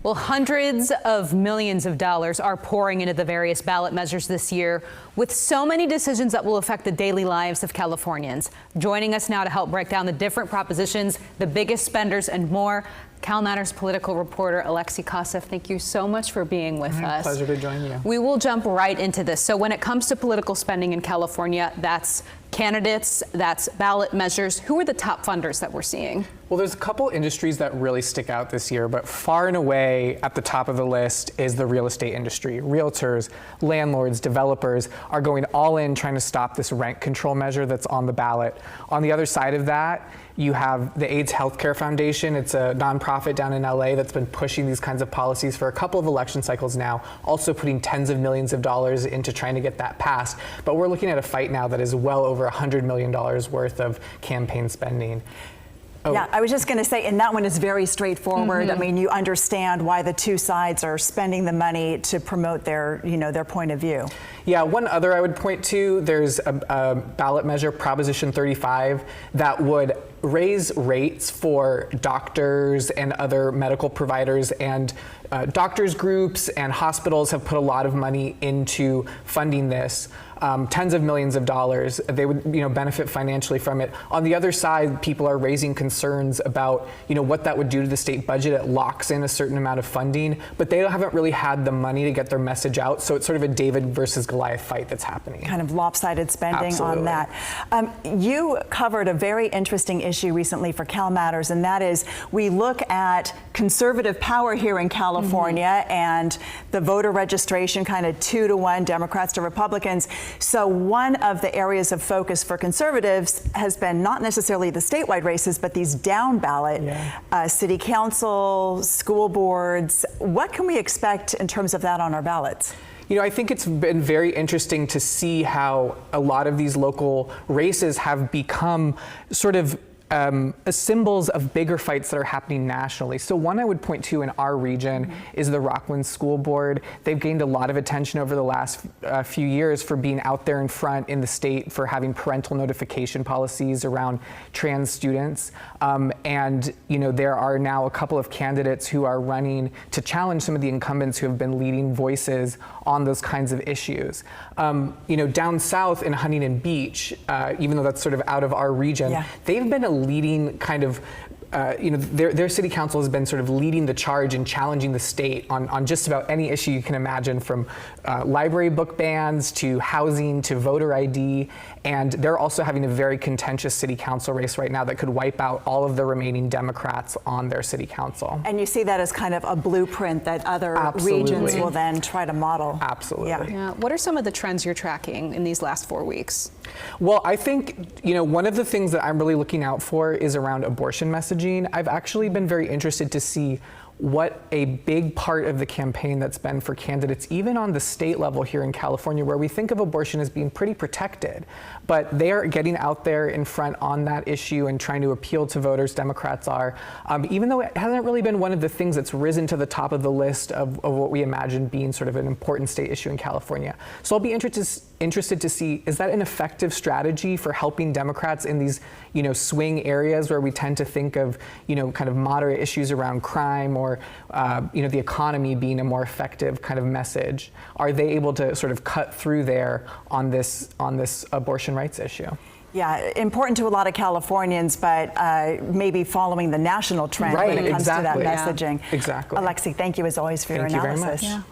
Well, hundreds of millions of dollars are pouring into the various ballot measures this year, with so many decisions that will affect the daily lives of Californians. Joining us now to help break down the different propositions, the biggest spenders, and more, Cal Matters political reporter Alexei Koseff. Thank you so much for being with us. Pleasure to join you. We will jump right into this. So when it comes to political spending in California, that's candidates, that's ballot measures. Who are the top funders that we're seeing? Well, there's a couple industries that really stick out this year, but far and away at the top of the list is the real estate industry. Realtors, landlords, developers are going all in trying to stop this rent control measure that's on the ballot. On the other side of that, you have the AIDS Healthcare Foundation. It's a nonprofit down in LA that's been pushing these kinds of policies for a couple of election cycles now, also putting tens of millions of dollars into trying to get that passed. But we're looking at a fight now that is well over $100 million worth of campaign spending. Oh. Yeah, I was just going to say, and that one is very straightforward. I mean, you understand why the two sides are spending the money to promote their, their point of view. Yeah, one other I would point to, there's a ballot measure, Proposition 35, that would raise rates for doctors and other medical providers, and doctors groups and hospitals have put a lot of money into funding this. Tens of millions of dollars. They would benefit financially from it. On the other side, people are raising concerns about what that would do to the state budget. It locks in a certain amount of funding, but they haven't really had the money to get their message out. So it's sort of a David versus Goliath fight that's happening. Kind of lopsided spending. Absolutely. On that. You covered a very interesting issue recently for Cal Matters, and that is we look at conservative power here in California and the voter registration kind of 2-to-1 Democrats to Republicans. So one of the areas of focus for conservatives has been not necessarily the statewide races, but these down ballot city council, school boards. What can we expect in terms of that on our ballots? I think it's been very interesting to see how a lot of these local races have become sort of symbols of bigger fights that are happening nationally. So one I would point to in our region is the Rockland School Board. They've gained a lot of attention over the last few years for being out there in front in the state for having parental notification policies around trans students. And there are now a couple of candidates who are running to challenge some of the incumbents who have been leading voices on those kinds of issues. Down south in Huntington Beach, even though that's sort of out of our region, they've been a leading kind of their city council has been sort of leading the charge and challenging the state on just about any issue you can imagine, from library book bans to housing to voter ID. And they're also having a very contentious city council race right now that could wipe out all of the remaining Democrats on their city council. And you see that as kind of a blueprint that other regions will then try to model. Absolutely. Yeah. What are some of the trends you're tracking in these last 4 weeks? Well, I think, one of the things that I'm really looking out for is around abortion messaging. I've actually been very interested to see what a big part of the campaign that's been for candidates, even on the state level here in California, where we think of abortion as being pretty protected, but they are getting out there in front on that issue and trying to appeal to voters. Democrats are, even though it hasn't really been one of the things that's risen to the top of the list of what we imagine being sort of an important state issue in California. So I'll be interested to see, is that an effective strategy for helping Democrats in these, swing areas where we tend to think of, kind of moderate issues around crime or the economy being a more effective kind of message? Are they able to sort of cut through there on this abortion rights issue? Yeah, important to a lot of Californians, but maybe following the national trend when it comes to that messaging. Exactly. Alexei, thank you as always for your analysis. Thank you very much.